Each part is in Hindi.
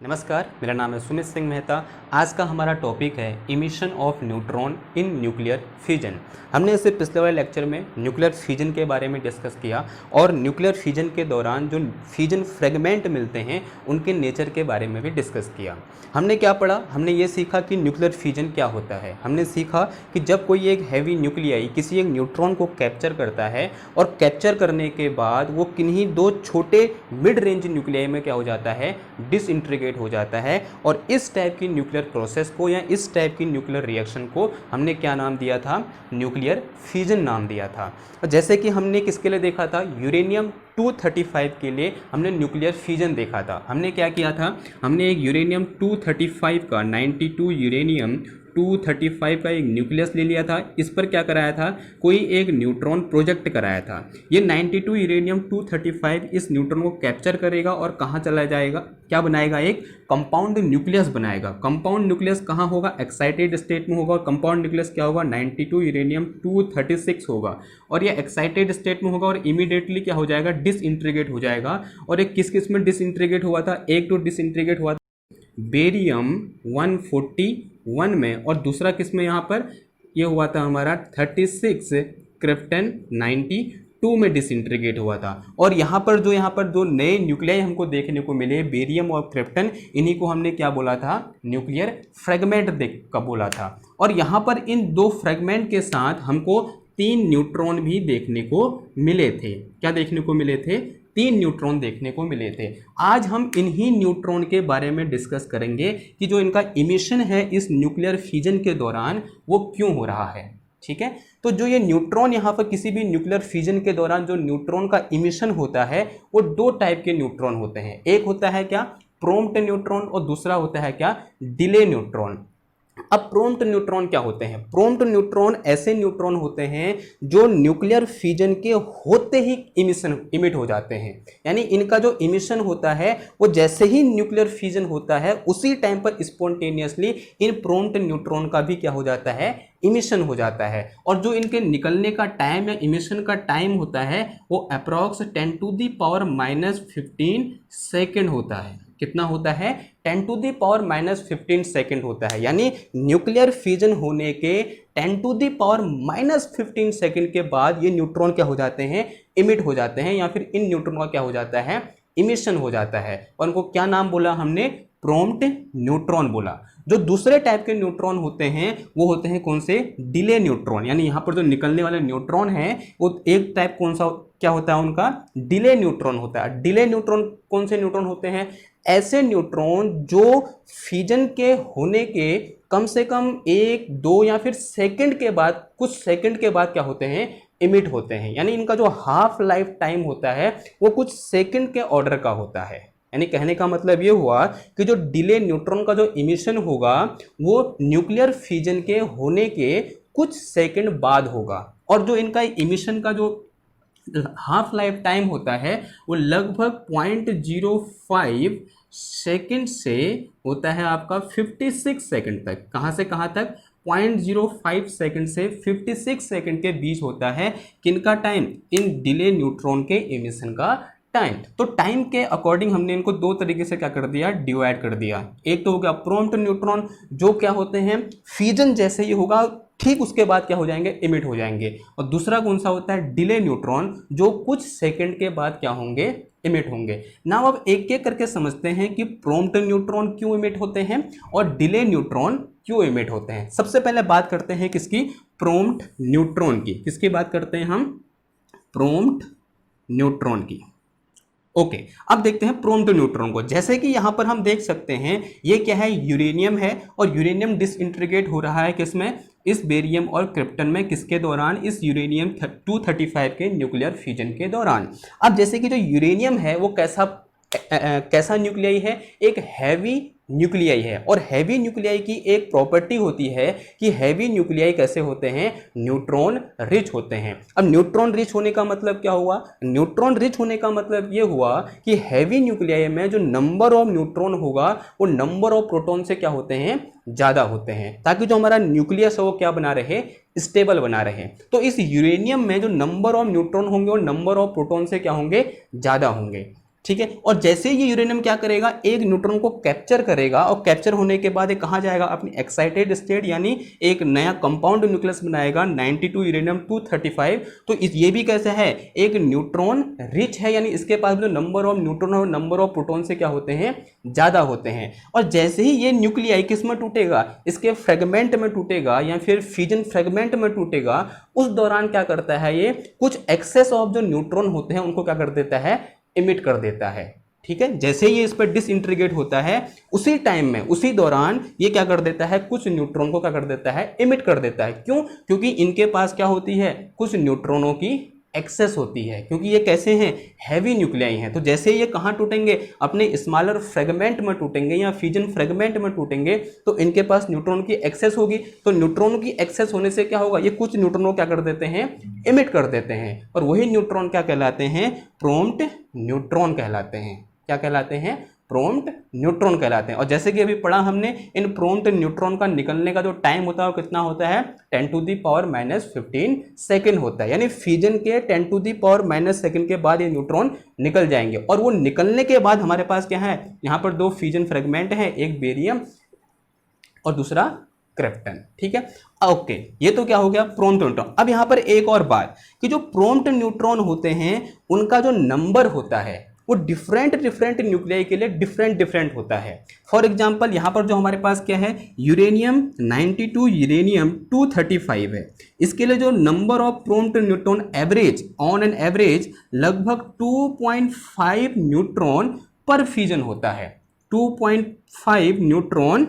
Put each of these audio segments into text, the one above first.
नमस्कार, मेरा नाम है सुमित सिंह मेहता। आज का हमारा टॉपिक है emission of neutron in nuclear fission. हमने इससे पिछले वाले लेक्चर में न्यूक्लियर फिजन के बारे में डिस्कस किया और न्यूक्लियर फिजन के दौरान जो फिजन फ्रेगमेंट मिलते हैं उनके नेचर के बारे में भी डिस्कस किया। हमने क्या पढ़ा? हमने ये सीखा कि न्यूक्लियर फिजन क्या होता है। हमने सीखा कि जब कोई एक हैवी न्यूक्लियाई किसी एक न्यूट्रॉन को कैप्चर करता है और कैप्चर करने के बाद वो किन्हीं दो छोटे मिड रेंज न्यूक्लियाई में क्या हो जाता है, डिसइंटीग्रेट हो जाता है। और इस टाइप की न्यूक्लियर प्रोसेस को या इस टाइप की न्यूक्लियर रिएक्शन को हमने क्या नाम दिया था? न्यूक्लियर फिजन नाम दिया था। जैसे कि हमने किसके लिए देखा था? यूरेनियम 235 के लिए हमने न्यूक्लियर फिजन देखा था। हमने क्या किया था? हमने एक यूरेनियम 235 का 92 यूरेनियम 235 का एक न्यूक्लियस ले लिया था। इस पर क्या कराया था? कोई एक न्यूट्रॉन प्रोजेक्ट कराया था। ये 92 यूरेनियम 235 इस न्यूट्रॉन को कैप्चर करेगा और कहाँ चला जाएगा? क्या बनाएगा? एक कंपाउंड न्यूक्लियस बनाएगा। कंपाउंड न्यूक्लियस कहाँ होगा? एक्साइटेड स्टेट में होगा। और कंपाउंड न्यूक्लियस क्या होगा? 92 यूरेनियम 236 होगा। और ये एक्साइटेड स्टेट में होगा और इमीडिएटली क्या हो जाएगा? डिसइंटीग्रेट हो जाएगा। और एक किस किस में डिसइंटीग्रेट हुआ था? एक तो डिसइंटीग्रेट हुआ था बेरियम 141 में, और दूसरा किस में? यहाँ पर ये हुआ था हमारा 36 क्रिप्टन 92 में डिसइंटीग्रेट हुआ था। और यहाँ पर जो नए न्यूक्लियाई हमको देखने को मिले, बेरियम और क्रिप्टन, इन्हीं को हमने क्या बोला था? न्यूक्लियर फ्रेगमेंट देख का बोला था। और यहाँ पर इन दो फ्रेगमेंट के साथ हमको 3 न्यूट्रॉन भी देखने को मिले थे। क्या देखने को मिले थे? 3 न्यूट्रॉन देखने को मिले थे। आज हम इन्हीं न्यूट्रॉन के बारे में डिस्कस करेंगे कि जो इनका इमिशन है इस न्यूक्लियर फिजन के दौरान वो क्यों हो रहा है। ठीक है, तो जो ये न्यूट्रॉन यहाँ पर किसी भी न्यूक्लियर फिजन के दौरान जो न्यूट्रॉन का इमिशन होता है वो 2 टाइप के न्यूट्रॉन होते हैं। एक होता है क्या? प्रॉम्प्ट न्यूट्रॉन, और दूसरा होता है क्या? Delay neutron. अब प्रॉम्प्ट न्यूट्रॉन क्या होते हैं? प्रॉम्प्ट न्यूट्रॉन ऐसे न्यूट्रॉन होते हैं जो न्यूक्लियर फिजन के होते ही इमिट हो जाते हैं। यानी इनका जो इमिशन होता है वो जैसे ही न्यूक्लियर फिजन होता है उसी टाइम पर स्पॉन्टेनियसली इन प्रॉम्प्ट न्यूट्रॉन का भी क्या हो जाता है? इमिशन हो जाता है। और जो इनके निकलने का टाइम या इमिशन का टाइम होता है वो अप्रॉक्स 10⁻⁻15 सेकेंड होता है। कितना होता है? 10⁻⁻15 सेकेंड होता है। यानी न्यूक्लियर फिजन होने के 10⁻⁻15 सेकेंड के बाद ये न्यूट्रॉन क्या हो जाते हैं? इमिट हो जाते हैं, या फिर इन न्यूट्रॉन का क्या हो जाता है? इमिशन हो जाता है। और उनको क्या नाम बोला हमने? प्रॉम्प्ट न्यूट्रॉन बोला। जो दूसरे टाइप के न्यूट्रॉन होते हैं वो होते हैं कौन से? Delay neutron. यानी यहाँ पर जो निकलने वाले न्यूट्रॉन है वो एक टाइप कौन सा क्या होता है उनका? डिले न्यूट्रॉन होता है। डिले न्यूट्रॉन कौन से न्यूट्रॉन होते हैं? ऐसे न्यूट्रॉन जो फिजन के होने के कम से कम 1, 2 या फिर सेकंड के बाद, कुछ सेकंड के बाद क्या होते हैं? इमिट होते हैं। यानी इनका जो हाफ लाइफ टाइम होता है वो कुछ सेकंड के ऑर्डर का होता है। यानी कहने का मतलब ये हुआ कि जो डिले न्यूट्रॉन का जो इमिशन होगा वो न्यूक्लियर फिजन के होने के कुछ सेकंड बाद होगा। और जो इनका इमिशन का जो हाफ लाइफ टाइम होता है वो लगभग 0.05 सेकंड से होता है आपका 56 सेकंड तक। कहाँ से कहाँ तक? 0.05 सेकंड से 56 सेकंड के बीच होता है। किनका टाइम? इन डिले न्यूट्रॉन के इमिशन का टाइम। तो टाइम के अकॉर्डिंग हमने इनको 2 तरीके से क्या कर दिया? डिवाइड कर दिया। एक तो हो गया प्रॉम्प्ट न्यूट्रॉन जो क्या होते हैं? फिजन जैसे ही होगा ठीक उसके बाद क्या हो जाएंगे? इमिट हो जाएंगे। और दूसरा कौन सा होता है? डिले न्यूट्रॉन जो कुछ सेकंड के बाद क्या होंगे? इमिट होंगे। नाउ अब एक एक करके समझते हैं कि प्रॉम्प्ट न्यूट्रॉन क्यों इमिट होते हैं और डिले न्यूट्रॉन क्यों इमिट होते हैं। सबसे पहले बात करते हैं किसकी? प्रॉम्प्ट न्यूट्रॉन की। किसकी बात करते हैं हम? प्रॉम्प्ट न्यूट्रॉन की। ओके, अब देखते हैं प्रॉम्प्ट न्यूट्रॉन को। जैसे कि यहाँ पर हम देख सकते हैं ये क्या है? यूरेनियम है, और यूरेनियम डिसइंटीग्रेट हो रहा है किसमें? इस बेरियम और क्रिप्टन में। किसके दौरान? इस यूरेनियम 235 के न्यूक्लियर फिजन के दौरान। अब जैसे कि जो यूरेनियम है वो कैसा न्यूक्लियाई है? एक हैवी न्यूक्लियाई है। और हैवी न्यूक्लियाई की एक प्रॉपर्टी होती है कि हैवी न्यूक्लियाई कैसे होते हैं? न्यूट्रॉन रिच होते हैं। अब न्यूट्रॉन रिच होने का मतलब क्या हुआ? न्यूट्रॉन रिच होने का मतलब ये हुआ कि हैवी न्यूक्लियाई में जो नंबर ऑफ न्यूट्रॉन होगा वो नंबर ऑफ प्रोटॉन से क्या होते हैं? ज़्यादा होते हैं, ताकि जो हमारा न्यूक्लियस है वो क्या बना रहे? स्टेबल बना रहे। तो इस यूरेनियम में जो नंबर ऑफ न्यूट्रॉन होंगे और नंबर ऑफ प्रोटॉन से क्या होंगे? ज़्यादा होंगे। ठीक है। और जैसे ये यूरेनियम क्या करेगा, एक न्यूट्रॉन को कैप्चर करेगा और कैप्चर होने के बाद ये कहाँ जाएगा, अपनी एक्साइटेड स्टेट यानी एक नया कंपाउंड न्यूक्लियस बनाएगा 92 यूरेनियम 235। तो ये भी कैसे है, एक न्यूट्रॉन रिच है, यानी इसके पास जो नंबर ऑफ न्यूट्रॉन और नंबर ऑफ प्रोटॉन से क्या होते हैं, ज्यादा होते हैं। और जैसे ही ये न्यूक्लियाई किस में टूटेगा, इसके फ्रेगमेंट में टूटेगा या फिर फ्यूजन फ्रेगमेंट में टूटेगा, उस दौरान क्या करता है, ये कुछ एक्सेस ऑफ जो न्यूट्रॉन होते हैं उनको क्या कर देता है, इमिट कर देता है। ठीक है, जैसे ये इस पर डिसइंटीग्रेट होता है उसी टाइम में, उसी दौरान ये क्या कर देता है, कुछ न्यूट्रॉन को क्या कर देता है, इमिट कर देता है। क्यों, क्योंकि इनके पास क्या होती है, कुछ न्यूट्रॉनों की एक्सेस होती है, क्योंकि ये कैसे हैं, हैवी न्यूक्लियाई हैं। तो जैसे ये कहाँ टूटेंगे, अपने स्मॉलर फ्रेगमेंट में टूटेंगे या फ्यूजन फ्रेगमेंट में टूटेंगे, तो इनके पास न्यूट्रॉन की एक्सेस होगी। तो न्यूट्रॉन की एक्सेस होने से क्या होगा, ये कुछ न्यूट्रॉन को क्या कर देते हैं, इमिट कर देते हैं, और वही न्यूट्रॉन क्या कहलाते हैं, प्रॉम्प्ट न्यूट्रॉन कहलाते हैं। क्या कहलाते हैं, प्रॉम्प्ट न्यूट्रॉन कहलाते हैं। और जैसे कि अभी पढ़ा हमने, इन प्रॉम्प्ट न्यूट्रॉन का निकलने का जो टाइम होता है वो कितना होता है, 10⁻⁻15 सेकेंड होता है। यानी फ्यूजन के 10⁻⁻⁻ सेकेंड के बाद ये न्यूट्रॉन निकल जाएंगे। और वो निकलने के बाद हमारे पास क्या है, यहाँ पर दो फ्यूजन फ्रेगमेंट है, एक बेरियम और दूसरा क्रिप्टन। ठीक है, ओके, ये तो क्या हो गया, प्रॉम्प्ट न्यूट्रॉन। अब यहाँ पर एक और बात कि जो प्रॉम्प्ट न्यूट्रॉन होते हैं उनका जो नंबर होता है वो डिफरेंट न्यूक्लियाई के लिए डिफरेंट होता है। फॉर एग्जांपल यहाँ पर जो हमारे पास क्या है, यूरेनियम 92 यूरेनियम 235 है, इसके लिए जो number of prompt neutron average on an average लगभग 2.5 न्यूट्रॉन पर फ्यूजन होता है। 2.5 न्यूट्रॉन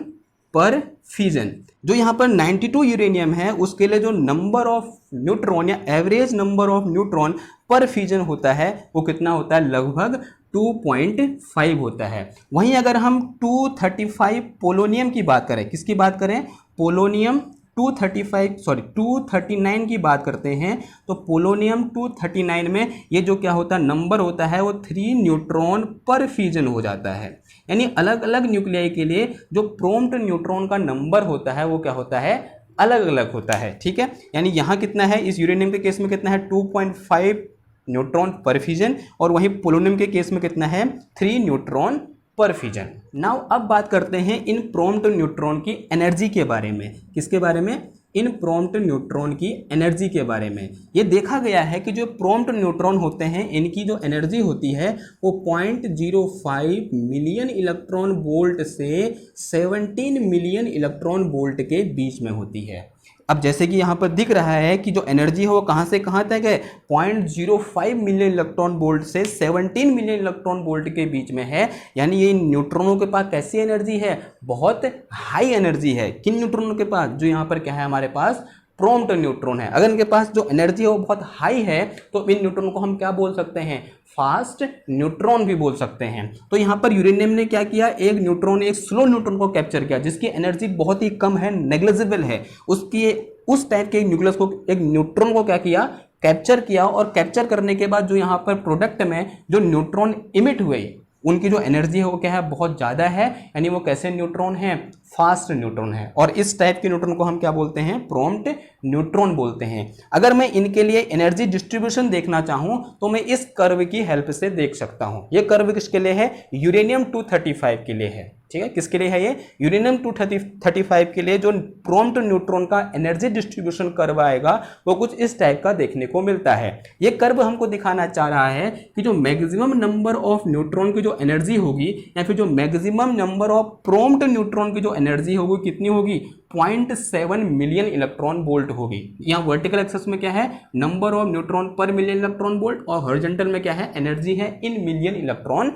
पर फ्यूजन। जो यहाँ पर 92 यूरेनियम है उसके लिए जो नंबर ऑफ न्यूट्रॉन या एवरेज नंबर ऑफ न्यूट्रॉन पर फ्यूजन होता है वो कितना होता है, लगभग 2.5 होता है। वहीं अगर हम 235 पोलोनियम की बात करें, किसकी बात करें, पोलोनियम 239 की बात करते हैं, तो पोलोनियम 239 में ये जो क्या होता है, नंबर होता है वो 3 न्यूट्रॉन पर फ्यूजन हो जाता है। यानी अलग अलग न्यूक्लियाई के लिए जो प्रॉम्प्ट न्यूट्रॉन का नंबर होता है वो क्या होता है, अलग अलग होता है। ठीक है, यानी यहाँ कितना है, इस यूरेनियम के केस में कितना है, 2.5 न्यूट्रॉन पर फ्यूजन, और वहीं पोलोनियम के केस में कितना है, 3 न्यूट्रॉन पर फ्यूजन। नाउ अब बात करते हैं इन प्रॉम्प्ट न्यूट्रॉन की एनर्जी के बारे में। किसके बारे में, इन प्रॉम्प्ट न्यूट्रॉन की एनर्जी के बारे में। ये देखा गया है कि जो प्रॉम्प्ट न्यूट्रॉन होते हैं इनकी जो एनर्जी होती है वो 0.05 मिलियन इलेक्ट्रॉन वोल्ट से 17 मिलियन इलेक्ट्रॉन वोल्ट के बीच में होती है। अब जैसे कि यहाँ पर दिख रहा है कि जो एनर्जी है वो कहाँ से कहाँ तक है, 0.05 मिलियन इलेक्ट्रॉन वोल्ट से 17 मिलियन इलेक्ट्रॉन वोल्ट के बीच में है। यानी ये न्यूट्रॉनों के पास कैसी एनर्जी है, बहुत हाई एनर्जी है। किन न्यूट्रॉनों के पास, जो यहाँ पर क्या है हमारे पास, प्रॉम्प्ट न्यूट्रॉन है। अगर इनके पास जो एनर्जी है वो बहुत हाई है तो इन न्यूट्रॉन को हम क्या बोल सकते हैं, फास्ट न्यूट्रॉन भी बोल सकते हैं। तो यहाँ पर यूरेनियम ने क्या किया, एक न्यूट्रॉन, एक स्लो न्यूट्रॉन को कैप्चर किया जिसकी एनर्जी बहुत ही कम है, नेग्लिजिबल है। उसकी उस टाइप के न्यूक्लियस को, एक न्यूट्रॉन को क्या किया, कैप्चर किया, और कैप्चर करने के बाद जो यहाँ पर प्रोडक्ट में जो न्यूट्रॉन इमिट हुए उनकी जो एनर्जी है वो क्या है, बहुत ज़्यादा है। यानी वो कैसे न्यूट्रॉन है, फास्ट न्यूट्रॉन है। और इस टाइप के न्यूट्रॉन को हम क्या बोलते हैं, प्रॉम्प्ट न्यूट्रॉन बोलते हैं। अगर मैं इनके लिए एनर्जी डिस्ट्रीब्यूशन देखना चाहूं तो मैं इस कर्व की हेल्प से देख सकता हूं। ये कर्व किसके लिए है, यूरेनियम 235 के लिए है। ठीक है, किसके लिए है ये, यूरेनियम 235 के लिए जो प्रॉम्प्ट न्यूट्रॉन का एनर्जी डिस्ट्रीब्यूशन कर्व आएगा वो कुछ इस टाइप का देखने को मिलता है। ये कर्व हमको दिखाना चाह रहा है कि जो मैक्सिमम नंबर ऑफ न्यूट्रॉन की जो एनर्जी होगी या फिर जो maximum number of prompt neutron की जो एनर्जी होगी कितनी होगी, 0.7 मिलियन इलेक्ट्रॉन वोल्ट होगी। यहाँ वर्टिकल एक्सेस में क्या है, नंबर ऑफ न्यूट्रॉन पर मिलियन इलेक्ट्रॉन वोल्ट, और हॉरिजॉन्टल में क्या है, एनर्जी है in million electron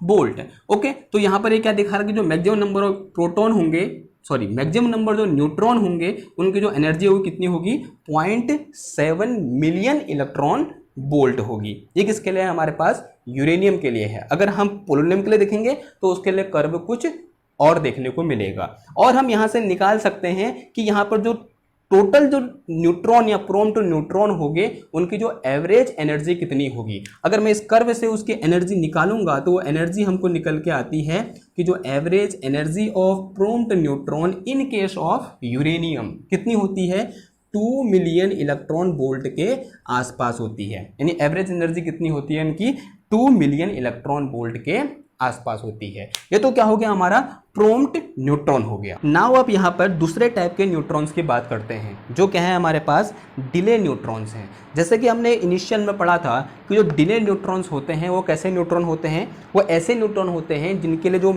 volt. Okay, तो यहाँ पर ये क्या दिखा रहा है कि जो मैक्सिमम नंबर ऑफ प्रोटॉन होंगे, सॉरी मैक्सिमम नंबर जो न्यूट्रॉन होंगे उनकी जो एनर्जी होगी कितनी होगी, 0.7 मिलियन इलेक्ट्रॉन वोल्ट होगी। ये किसके लिए है, हमारे पास यूरेनियम के लिए है। अगर हम पोलोनियम के लिए देखेंगे तो उसके लिए कर्व कुछ और देखने को मिलेगा। और हम यहाँ से निकाल सकते हैं कि यहाँ पर जो टोटल जो न्यूट्रॉन या प्रॉम्प्ट न्यूट्रॉन होंगे उनकी जो एवरेज एनर्जी कितनी होगी। अगर मैं इस कर्व से उसकी एनर्जी निकालूंगा तो वो एनर्जी हमको निकल के आती है कि जो average energy of prompt neutron in case of uranium कितनी होती है, 2 मिलियन इलेक्ट्रॉन वोल्ट के आसपास होती है। यानी एवरेज एनर्जी कितनी होती है इनकी, 2 मिलियन इलेक्ट्रॉन वोल्ट के आसपास होती है। ये तो क्या हो गया हमारा प्रॉम्प्ट न्यूट्रॉन हो गया। नाउ अब यहाँ पर दूसरे टाइप के न्यूट्रॉन्स की बात करते हैं, जो क्या है हमारे पास डिले न्यूट्रॉन्स हैं। जैसे कि हमने इनिशियल में पढ़ा था कि जो डिले न्यूट्रॉन्स होते हैं वो कैसे न्यूट्रॉन होते हैं, वो ऐसे न्यूट्रॉन होते हैं जिनके लिए जो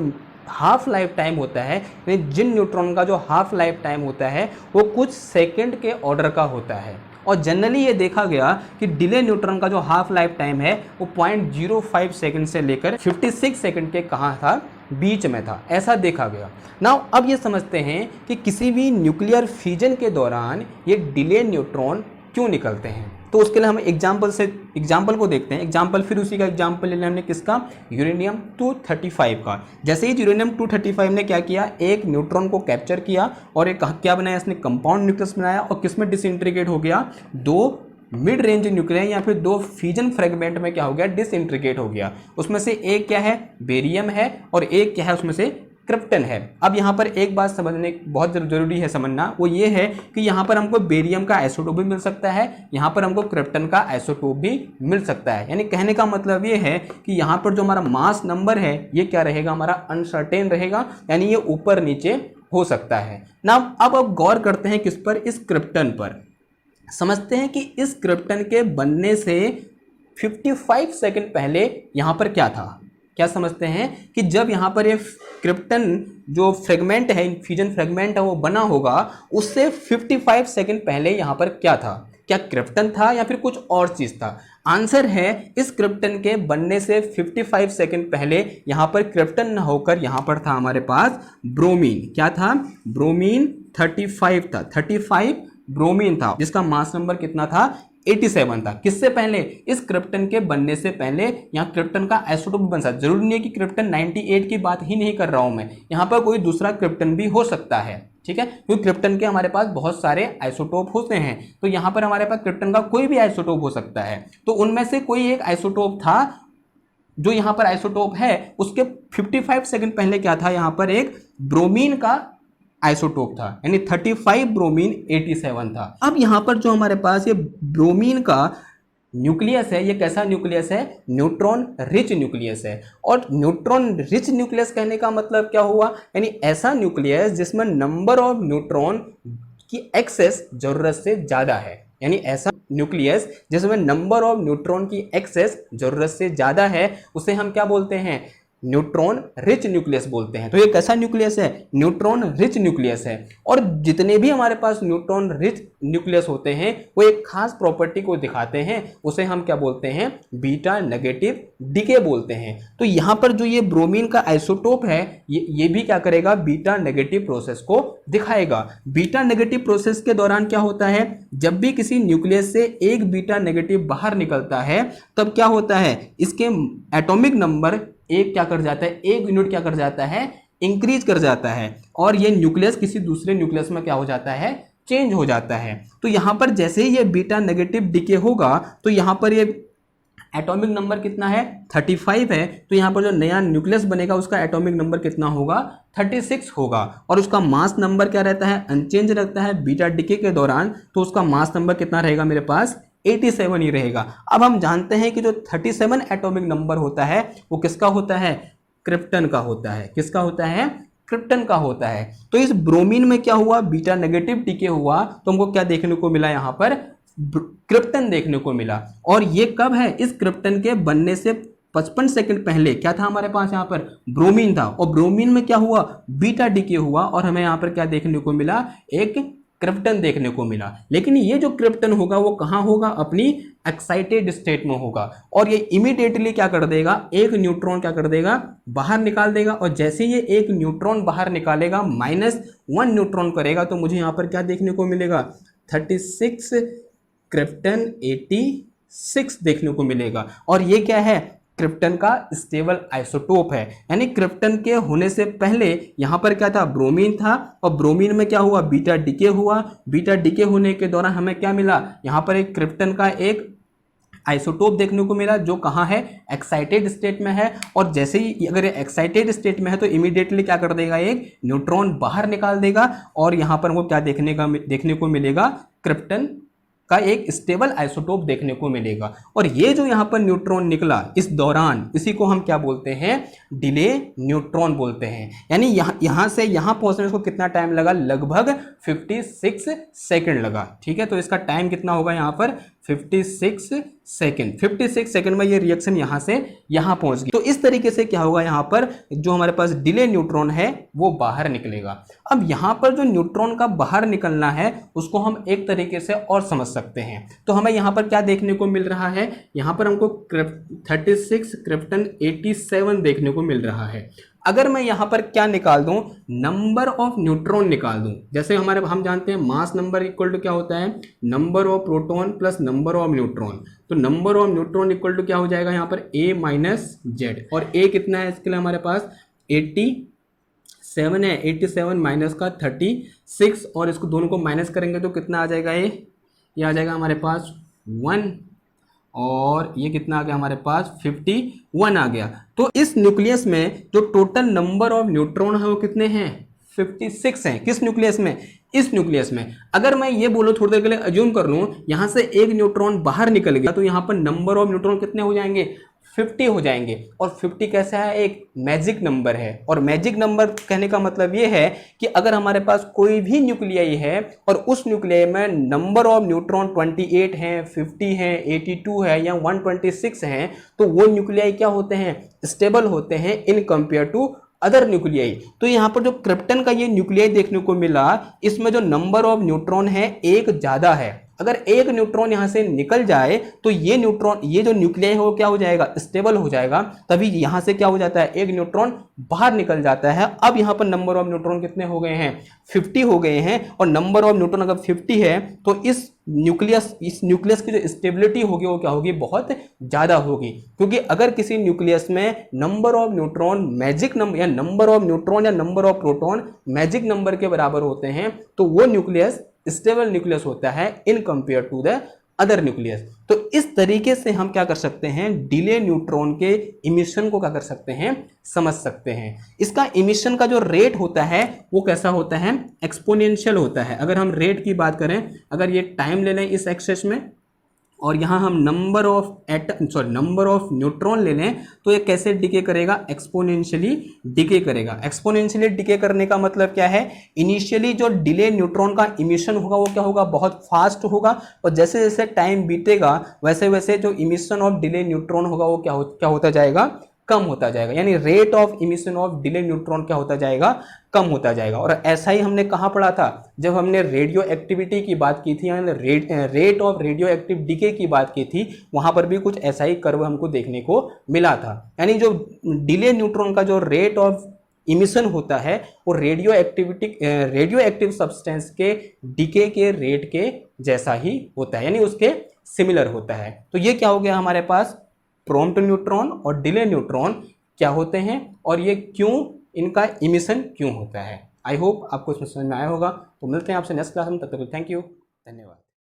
हाफ लाइफ टाइम होता है, यानी जिन न्यूट्रॉन का जो हाफ लाइफ टाइम होता है वो कुछ सेकंड के ऑर्डर का होता है। और जनरली ये देखा गया कि डिले न्यूट्रॉन का जो हाफ लाइफ टाइम है वो 0.05 सेकंड से लेकर 56 सेकंड के कहाँ था, बीच में था, ऐसा देखा गया। नाउ अब ये समझते हैं कि किसी भी न्यूक्लियर फ्यूजन के दौरान ये डिले न्यूट्रॉन क्यों निकलते हैं। तो उसके लिए हम एग्जाम्पल को देखते हैं। एग्जाम्पल फिर उसी का एग्जाम्पल ले लिया हमने, किसका, यूरेनियम 235 का। जैसे ही यूरेनियम 235 ने क्या किया, एक न्यूट्रॉन को कैप्चर किया और एक क्या बनाया, इसने कंपाउंड न्यूक्लियस बनाया और किसमें डिसइंटीग्रेट हो गया, 2 मिड रेंज न्यूक्लियर या फिर 2 फ्यूजन फ्रेगमेंट में क्या हो गया, डिसइंटीग्रेट हो गया। उसमें से एक क्या है, बेरियम है, और एक क्या है, उसमें से क्रिप्टन है। अब यहाँ पर एक बात समझने बहुत जरूरी है समझना, वो ये है कि यहाँ पर हमको बेरियम का आइसोटोप भी मिल सकता है, यहाँ पर हमको क्रिप्टन का आइसोटोप भी मिल सकता है। यानी कहने का मतलब ये है कि यहाँ पर जो हमारा मास नंबर है ये क्या रहेगा, हमारा अनसर्टेन रहेगा, यानी ये ऊपर नीचे हो सकता है ना। अब गौर करते हैं किस पर, इस क्रिप्टन पर। समझते हैं कि इस क्रिप्टन के बनने से 55 सेकंड पहले यहाँ पर क्या था। क्या समझते हैं कि जब यहाँ पर ये क्रिप्टन जो फ्रेगमेंट है, फ्यूजन फ्रेगमेंट है, वो बना होगा, उससे 55 सेकंड पहले यहाँ पर क्या था, क्या क्रिप्टन था या फिर कुछ और चीज़ था। आंसर है, इस क्रिप्टन के बनने से 55 सेकंड पहले यहाँ पर क्रिप्टन न होकर यहाँ पर था हमारे पास ब्रोमीन। क्या था, ब्रोमीन 35 था, 35 ब्रोमीन था, जिसका मास नंबर कितना था, 87 था। किससे पहले, इस क्रिप्टन के बनने से पहले। यहाँ क्रिप्टन का आइसोटोप बन सकता है, जरूरी नहीं है कि क्रिप्टन 98 की बात ही नहीं कर रहा हूं मैं, यहाँ पर कोई दूसरा क्रिप्टन भी हो सकता है, ठीक है, क्योंकि क्रिप्टन के हमारे पास बहुत सारे आइसोटोप होते हैं, तो यहाँ पर हमारे पास क्रिप्टन का कोई भी आइसोटोप हो सकता है। तो उनमें से कोई एक आइसोटोप था, जो यहाँ पर आइसोटोप है उसके 55 सेकंड पहले क्या था, यहाँ पर एक ब्रोमीन का आइसोटोप था, यानी 35 ब्रोमीन 87 था। अब यहाँ पर जो हमारे पास ये ब्रोमीन का न्यूक्लियस है, ये कैसा न्यूक्लियस है, न्यूट्रॉन रिच न्यूक्लियस है। और न्यूट्रॉन रिच न्यूक्लियस कहने का मतलब क्या हुआ, यानी ऐसा न्यूक्लियस जिसमें नंबर ऑफ न्यूट्रॉन की एक्सेस जरूरत से ज़्यादा है। यानी ऐसा न्यूक्लियस जिसमें नंबर ऑफ न्यूट्रॉन की एक्सेस जरूरत से ज़्यादा है, उसे हम क्या बोलते हैं, न्यूट्रॉन रिच न्यूक्लियस बोलते हैं। तो ये कैसा न्यूक्लियस है, न्यूट्रॉन रिच न्यूक्लियस है। और जितने भी हमारे पास न्यूट्रॉन रिच न्यूक्लियस होते हैं वो एक खास प्रॉपर्टी को दिखाते हैं, उसे हम क्या बोलते हैं, बीटा नेगेटिव डीके बोलते हैं। तो यहाँ पर जो ये ब्रोमीन का आइसोटोप है ये भी क्या करेगा, बीटा नेगेटिव प्रोसेस को दिखाएगा। बीटा नेगेटिव प्रोसेस के दौरान क्या होता है, जब भी किसी न्यूक्लियस से एक बीटा नेगेटिव बाहर निकलता है तब क्या होता है, इसके एटॉमिक नंबर एक क्या कर जाता है, एक यूनिट क्या कर जाता है, इंक्रीज कर जाता है, और ये न्यूक्लियस किसी दूसरे न्यूक्लियस में क्या हो जाता है, चेंज हो जाता है। तो यहाँ पर जैसे ही ये बीटा नेगेटिव डीके होगा तो यहाँ पर ये एटॉमिक नंबर कितना है, 35 है, तो यहाँ पर जो नया न्यूक्लियस बनेगा उसका एटॉमिक नंबर कितना होगा, 36 होगा। और उसका मास नंबर क्या रहता है, अनचेंज रहता है बीटा डीके के दौरान, तो उसका मास नंबर कितना रहेगा मेरे पास, 87 ही रहेगा। अब हम जानते हैं कि जो 37 एटॉमिक नंबर होता है वो किसका होता है, क्रिप्टन का होता है। किसका होता है, क्रिप्टन का होता है। तो इस ब्रोमीन में क्या हुआ, बीटा नेगेटिव डीके हुआ, तो हमको क्या देखने को मिला, यहाँ पर क्रिप्टन देखने को मिला। और ये कब है, इस क्रिप्टन के बनने से 55 सेकंड पहले क्या था हमारे पास, यहाँ पर ब्रोमीन था, और ब्रोमीन में क्या हुआ, बीटा डीके हुआ, और हमें यहाँ पर क्या देखने को मिला, एक क्रिप्टन देखने को मिला। लेकिन ये जो क्रिप्टन होगा वो कहाँ होगा, अपनी एक्साइटेड स्टेट में होगा, और ये इमीडिएटली क्या कर देगा, एक न्यूट्रॉन क्या कर देगा, बाहर निकाल देगा। और जैसे ये एक न्यूट्रॉन बाहर निकालेगा, -1 न्यूट्रॉन करेगा, तो मुझे यहाँ पर क्या देखने को मिलेगा, 36 क्रिप्टन 86 देखने को मिलेगा। और ये क्या है, क्रिप्टन का स्टेबल आइसोटोप है। यानी क्रिप्टन के होने से पहले यहाँ पर क्या था, ब्रोमीन था, और ब्रोमीन में क्या हुआ, बीटा डीके हुआ। बीटा डीके होने के दौरान हमें क्या मिला, यहाँ पर एक क्रिप्टन का एक आइसोटोप देखने को मिला, जो कहाँ है, एक्साइटेड स्टेट में है। और जैसे ही अगर एक्साइटेड स्टेट में है तो इमीडिएटली क्या कर देगा, एक न्यूट्रॉन बाहर निकाल देगा, और यहाँ पर वो क्या देखने को मिलेगा, क्रिप्टन का एक स्टेबल आइसोटोप देखने को मिलेगा। और ये जो यहाँ पर न्यूट्रॉन निकला इस दौरान, इसी को हम क्या बोलते हैं, डिले न्यूट्रॉन बोलते हैं। यानी यहाँ से यहाँ पहुँचने को कितना टाइम लगा, लगभग 56 सेकंड लगा। ठीक है, तो इसका टाइम कितना होगा यहाँ पर 56 सेकंड। 56 सेकंड में ये रिएक्शन यहाँ से यहाँ पहुँच गई। तो इस तरीके से क्या होगा, यहाँ पर जो हमारे पास डिले न्यूट्रॉन है वो बाहर निकलेगा। अब यहाँ पर जो न्यूट्रॉन का बाहर निकलना है उसको हम एक तरीके से और समझ सकते हैं। तो हमें यहाँ पर क्या देखने को मिल रहा है, यहाँ पर हमको 36 क्रिप्टन 87 देखने को मिल रहा है। अगर मैं यहाँ पर क्या निकाल दूं, नंबर ऑफ न्यूट्रॉन निकाल दूं, जैसे हम जानते हैं मास नंबर इक्वल टू क्या होता है, number of proton plus number of neutron. तो number of neutron equal to क्या हो जाएगा यहाँ पर A माइनस जेड। और A कितना है इसके लिए हमारे पास 87 है। 87 माइनस का 36 और इसको दोनों को माइनस करेंगे तो कितना आ जाएगा, ये आ जाएगा हमारे पास 1 और ये कितना आ गया हमारे पास 51 आ गया। तो इस न्यूक्लियस में जो टोटल नंबर ऑफ न्यूट्रॉन है वो कितने हैं, 56 हैं। किस न्यूक्लियस में, इस न्यूक्लियस में। अगर मैं ये बोलूँ थोड़ी देर के लिए अज्यूम कर लूँ यहाँ से एक न्यूट्रॉन बाहर निकल गया तो यहाँ पर नंबर ऑफ न्यूट्रॉन कितने हो जाएंगे, 50 हो जाएंगे। और 50 कैसा है, एक मैजिक नंबर है। और मैजिक नंबर कहने का मतलब ये है कि अगर हमारे पास कोई भी न्यूक्लियाई है और उस न्यूक्लियाई में नंबर ऑफ न्यूट्रॉन 28 हैं, 50 हैं, 82 है या 126 हैं, तो वो न्यूक्लियाई क्या होते हैं, स्टेबल होते हैं in compare to other nuclei. तो यहाँ पर जो क्रिप्टन का ये न्यूक्लियाई देखने को मिला, इसमें जो नंबर ऑफ न्यूट्रॉन है एक ज्यादा है। अगर एक न्यूट्रॉन यहाँ से निकल जाए तो ये जो न्यूक्लियाई है वो क्या हो जाएगा, स्टेबल हो जाएगा। तभी यहाँ से क्या हो जाता है, एक न्यूट्रॉन बाहर निकल जाता है। अब यहाँ पर नंबर ऑफ न्यूट्रॉन कितने हो गए हैं, 50 हो गए हैं। और नंबर ऑफ न्यूट्रॉन अगर 50 है तो इस न्यूक्लियस की जो स्टेबिलिटी होगी वो क्या होगी, बहुत ज्यादा होगी। क्योंकि अगर किसी न्यूक्लियस में number of neutron magic number या नंबर ऑफ न्यूट्रॉन या number of proton magic number के बराबर होते हैं तो वो न्यूक्लियस स्टेबल न्यूक्लियस होता है in compare to the other nucleus. तो इस तरीके से हम क्या कर सकते हैं, डिले न्यूट्रॉन के इमिशन को क्या कर सकते हैं, समझ सकते हैं। इसका इमिशन का जो रेट होता है वो कैसा होता है, एक्सपोनेंशियल होता है। अगर हम रेट की बात करें, अगर ये टाइम ले लें इस एक्सेस में और यहाँ हम नंबर ऑफ न्यूट्रॉन ले लें तो ये कैसे डिके करेगा, एक्सपोनेंशियली डिके करेगा। एक्सपोनेंशियली डिके करने का मतलब क्या है, इनिशियली जो डिले न्यूट्रॉन का इमिशन होगा वो क्या होगा, बहुत फास्ट होगा। और जैसे जैसे टाइम बीतेगा वैसे वैसे जो इमिशन ऑफ डिले न्यूट्रॉन होगा वो क्या होता जाएगा, कम होता जाएगा। यानी rate of emission of delay neutron क्या होता जाएगा, कम होता जाएगा। और ऐसा ही हमने कहाँ पढ़ा था, जब हमने रेडियो एक्टिविटी की बात की थी, यानी rate of radio active decay की बात की थी, वहां पर भी कुछ ऐसा ही कर्व हमको देखने को मिला था। यानी जो डिले न्यूट्रॉन का जो रेट ऑफ इमिशन होता है वो रेडियो एक्टिव सब्सटेंस के डिके के रेट के जैसा ही होता है, यानी उसके सिमिलर होता है। तो ये क्या हो गया हमारे पास, प्रॉम्प्ट न्यूट्रॉन और डिले न्यूट्रॉन क्या होते हैं और ये क्यों, इनका इमिशन क्यों होता है। आई होप आपको इसमें समझ में आया होगा। तो मिलते हैं आपसे नेक्स्ट क्लास में, तब तक थैंक यू, धन्यवाद।